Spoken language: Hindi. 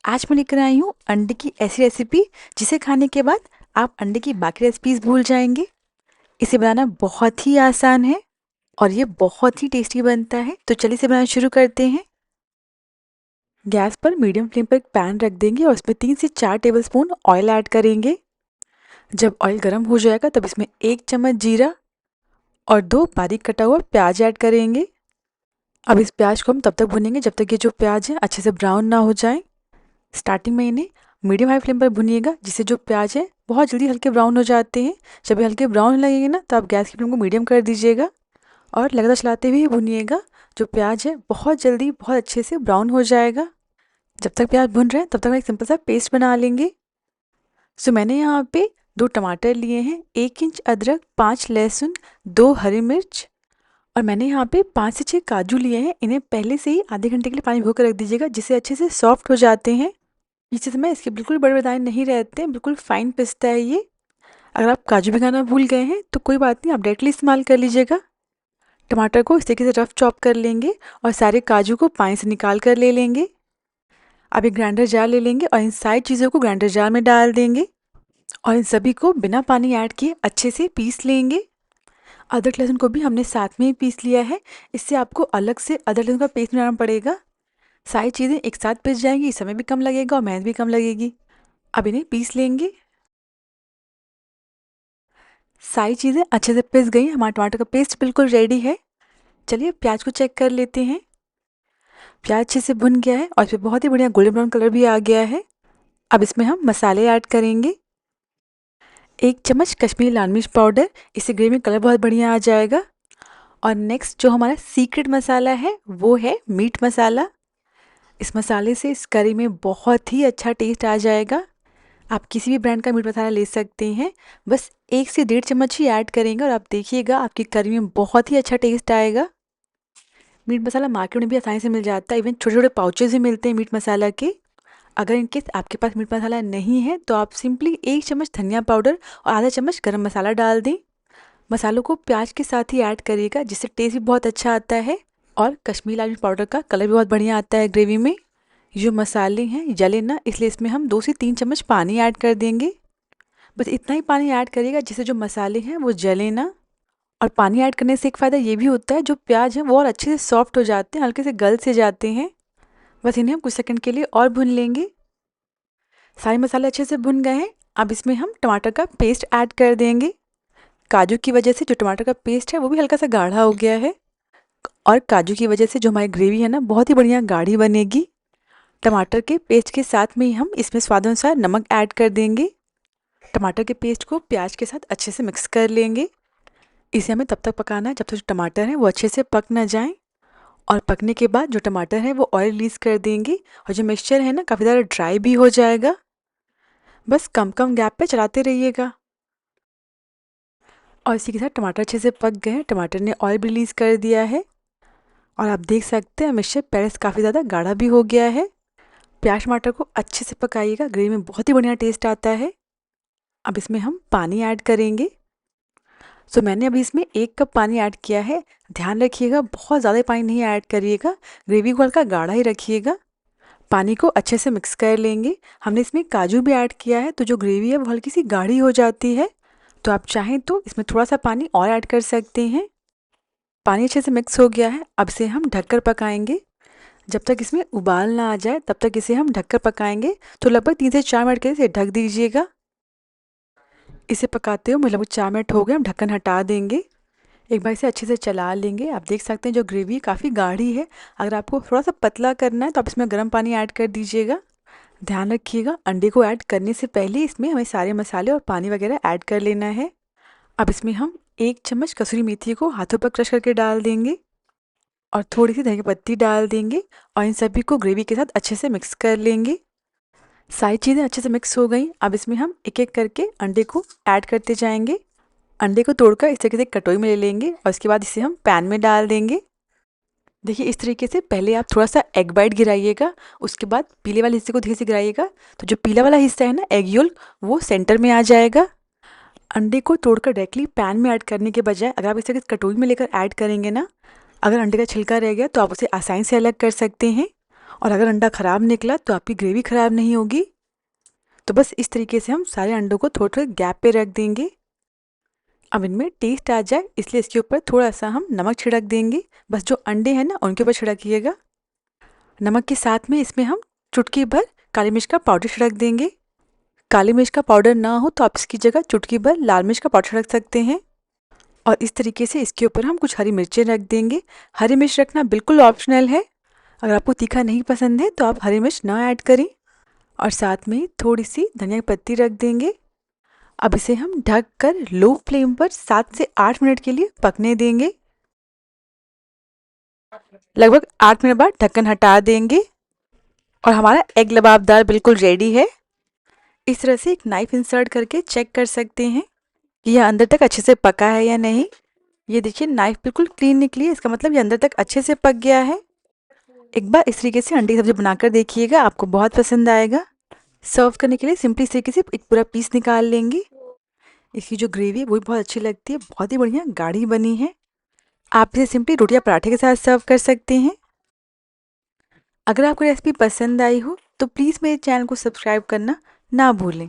आज मैं लेकर आई हूँ अंडे की ऐसी रेसिपी जिसे खाने के बाद आप अंडे की बाकी रेसिपीज़ भूल जाएंगे। इसे बनाना बहुत ही आसान है और ये बहुत ही टेस्टी बनता है। तो चलिए इसे बनाना शुरू करते हैं। गैस पर मीडियम फ्लेम पर एक पैन रख देंगे और उसमें 3 से 4 टेबलस्पून ऑयल ऐड करेंगे। जब ऑयल गर्म हो जाएगा तब इसमें 1 चम्मच जीरा और 2 बारीक कटा हुआ प्याज ऐड करेंगे। अब इस प्याज को हम तब तक भुनेंगे जब तक ये जो प्याज है अच्छे से ब्राउन ना हो जाए। स्टार्टिंग में इन्हें मीडियम हाई फ्लेम पर भुनिएगा, जिससे जो प्याज है बहुत जल्दी हल्के ब्राउन हो जाते हैं। जब ये हल्के ब्राउन लगेंगे ना तो आप गैस की फ्लेम को मीडियम कर दीजिएगा और लगातार चलाते हुए भुनिएगा। जो प्याज है बहुत जल्दी बहुत अच्छे से ब्राउन हो जाएगा। जब तक प्याज भुन रहे हैं तब तक हम एक सिंपल सा पेस्ट बना लेंगे। सो मैंने यहाँ पे 2 टमाटर लिए हैं, 1 इंच अदरक, 5 लहसुन, 2 हरी मिर्च और मैंने यहाँ पे 5 से 6 काजू लिए हैं। इन्हें पहले से ही आधे घंटे के लिए पानी भिगो कर रख दीजिएगा, जिससे अच्छे से सॉफ्ट हो जाते हैं। इसी समय इसके बिल्कुल बड़े-बड़े दाने नहीं रहते हैं, बिल्कुल फाइन पिसता है ये। अगर आप काजू भिगाना भूल गए हैं तो कोई बात नहीं, आप डायरेक्टली इस्तेमाल कर लीजिएगा। टमाटर को इस तरीके से रफ चॉप कर लेंगे और सारे काजू को पानी से निकाल कर ले लेंगे। अब एक ग्राइंडर जार ले लेंगे और इन सारी चीज़ों को ग्राइंडर जार में डाल देंगे और इन सभी को बिना पानी ऐड किए अच्छे से पीस लेंगे। अदरक लहसुन को भी हमने साथ में ही पीस लिया है, इससे आपको अलग से अदरक लहसुन का पेस्ट बनाना पड़ेगा। सारी चीज़ें एक साथ पिस जाएंगी, समय भी कम लगेगा और मेहनत भी कम लगेगी। अब इन्हें पीस लेंगे। सारी चीज़ें अच्छे से पिस गई, हमारा टमाटर का पेस्ट बिल्कुल रेडी है। चलिए प्याज को चेक कर लेते हैं। प्याज अच्छे से भुन गया है और इस पर बहुत ही बढ़िया गोल्डन ब्राउन कलर भी आ गया है। अब इसमें हम मसाले ऐड करेंगे। 1 चम्मच कश्मीरी लाल मिर्च पाउडर, इससे ग्रेवी में कलर बहुत बढ़िया आ जाएगा। और नेक्स्ट जो हमारा सीक्रेट मसाला है वो है मीट मसाला। इस मसाले से इस करी में बहुत ही अच्छा टेस्ट आ जाएगा। आप किसी भी ब्रांड का मीट मसाला ले सकते हैं, बस 1 से 1.5 चम्मच ही ऐड करेंगे और आप देखिएगा आपकी करी में बहुत ही अच्छा टेस्ट आएगा। मीट मसाला मार्केट में भी आसानी से मिल जाता है, इवन छोटे छोटे पाउचेज भी मिलते हैं मीट मसाला के। अगर इनकेस आपके पास मीट मसाला नहीं है तो आप सिंपली 1 चम्मच धनिया पाउडर और आधा चम्मच गरम मसाला डाल दें। मसालों को प्याज के साथ ही ऐड करिएगा, जिससे टेस्ट भी बहुत अच्छा आता है और कश्मीरी लाल मिर्च पाउडर का कलर भी बहुत बढ़िया आता है ग्रेवी में। जो मसाले हैं जले ना, इसलिए इसमें हम 2 से 3 चम्मच पानी ऐड कर देंगे। बस इतना ही पानी ऐड करिएगा जिससे जो मसाले हैं वो जले ना। और पानी ऐड करने से एक फ़ायदा ये भी होता है, जो प्याज है वो और अच्छे से सॉफ्ट हो जाते हैं, हल्के से गल से जाते हैं। बस इन्हें हम कुछ सेकंड के लिए और भून लेंगे। सारे मसाले अच्छे से भुन गए हैं। अब इसमें हम टमाटर का पेस्ट ऐड कर देंगे। काजू की वजह से जो टमाटर का पेस्ट है वो भी हल्का सा गाढ़ा हो गया है और काजू की वजह से जो हमारी ग्रेवी है ना बहुत ही बढ़िया गाढ़ी बनेगी। टमाटर के पेस्ट के साथ में ही हम इसमें स्वादानुसार नमक ऐड कर देंगे। टमाटर के पेस्ट को प्याज के साथ अच्छे से मिक्स कर लेंगे। इसे हमें तब तक पकाना है जब तक जो टमाटर है वो अच्छे से पक ना जाएं। और पकने के बाद जो टमाटर है वो ऑयल रिलीज़ कर देंगे और जो मिक्सचर है ना काफ़ी ज़्यादा ड्राई भी हो जाएगा। बस कम कम गैप पे चलाते रहिएगा। और इसी के साथ टमाटर अच्छे से पक गए हैं, टमाटर ने ऑयल भी रिलीज़ कर दिया है और आप देख सकते हैं मिक्सचर पहले से काफ़ी ज़्यादा गाढ़ा भी हो गया है। प्याज टमाटर को अच्छे से पकाइएगा, ग्रेवी में बहुत ही बढ़िया टेस्ट आता है। अब इसमें हम पानी ऐड करेंगे। सो मैंने अभी इसमें 1 कप पानी ऐड किया है। ध्यान रखिएगा बहुत ज़्यादा पानी नहीं ऐड करिएगा, ग्रेवी को हल्का गाढ़ा ही रखिएगा। पानी को अच्छे से मिक्स कर लेंगे। हमने इसमें काजू भी ऐड किया है तो जो ग्रेवी है वो हल्की सी गाढ़ी हो जाती है, तो आप चाहें तो इसमें थोड़ा सा पानी और ऐड कर सकते हैं। पानी अच्छे से मिक्स हो गया है, अब इसे हम ढककर पकाएंगे। जब तक इसमें उबाल ना आ जाए तब तक इसे हम ढककर पकाएंगे। तो लगभग 3 से 4 मिनट के लिए इसे ढक दीजिएगा। इसे पकाते हुए लगभग 4 मिनट हो गए, हम ढक्कन हटा देंगे। एक बार इसे अच्छे से चला लेंगे। आप देख सकते हैं जो ग्रेवी काफ़ी गाढ़ी है। अगर आपको थोड़ा सा पतला करना है तो आप इसमें गर्म पानी ऐड कर दीजिएगा। ध्यान रखिएगा अंडे को ऐड करने से पहले इसमें हमें सारे मसाले और पानी वगैरह ऐड कर लेना है। अब इसमें हम 1 चम्मच कसूरी मेथी को हाथों पर क्रश करके डाल देंगे और थोड़ी सी धनिया की पत्ती डाल देंगे और इन सभी को ग्रेवी के साथ अच्छे से मिक्स कर लेंगे। सारी चीज़ें अच्छे से मिक्स हो गई। अब इसमें हम एक एक करके अंडे को ऐड करते जाएंगे। अंडे को तोड़कर इस तरीके से कटोरी में ले लेंगे और उसके बाद इसे हम पैन में डाल देंगे। देखिए इस तरीके से पहले आप थोड़ा सा एग वाइट गिराइएगा, उसके बाद पीले वाले हिस्से को धीरे से गिराइएगा। तो जो पीला वाला हिस्सा है ना एग योल्क, वो सेंटर में आ जाएगा। अंडे को तोड़कर डायरेक्टली पैन में ऐड करने के बजाय अगर आप इसे कटोरी में लेकर ऐड करेंगे ना, अगर अंडे का छिलका रह गया तो आप उसे आसानी से अलग कर सकते हैं और अगर अंडा ख़राब निकला तो आपकी ग्रेवी ख़राब नहीं होगी। तो बस इस तरीके से हम सारे अंडों को थोड़ा थोड़ा गैप पे रख देंगे। अब इनमें टेस्ट आ जाए इसलिए इसके ऊपर थोड़ा सा हम नमक छिड़क देंगे। बस जो अंडे हैं ना उनके ऊपर छिड़किएगा। नमक के साथ में इसमें हम चुटकी भर काली मिर्च का पाउडर छिड़क देंगे। काली मिर्च का पाउडर ना हो तो आप इसकी जगह चुटकी भर लाल मिर्च का पाउडर छिड़क सकते हैं। और इस तरीके से इसके ऊपर हम कुछ हरी मिर्चें रख देंगे। हरी मिर्च रखना बिल्कुल ऑप्शनल है। अगर आपको तीखा नहीं पसंद है तो आप हरी मिर्च ना ऐड करें। और साथ में थोड़ी सी धनिया की पत्ती रख देंगे। अब इसे हम ढक कर लो फ्लेम पर 7 से 8 मिनट के लिए पकने देंगे। लगभग 8 मिनट बाद ढक्कन हटा देंगे और हमारा एग लबाबदार बिल्कुल रेडी है। इस तरह से एक नाइफ इंसर्ट करके चेक कर सकते हैं कि यह अंदर तक अच्छे से पका है या नहीं। ये देखिए नाइफ बिल्कुल क्लीन निकली है, इसका मतलब ये अंदर तक अच्छे से पक गया है। एक बार इस तरीके से अंडे की सब्जी बनाकर देखिएगा, आपको बहुत पसंद आएगा। सर्व करने के लिए सिंपली इस तरीके से एक पूरा पीस निकाल लेंगे। इसकी जो ग्रेवी है वो भी बहुत अच्छी लगती है, बहुत ही बढ़िया गाढ़ी बनी है। आप इसे सिंपली रोटी या पराठे के साथ सर्व कर सकते हैं। अगर आपको रेसिपी पसंद आई हो तो प्लीज़ मेरे चैनल को सब्सक्राइब करना ना भूलें।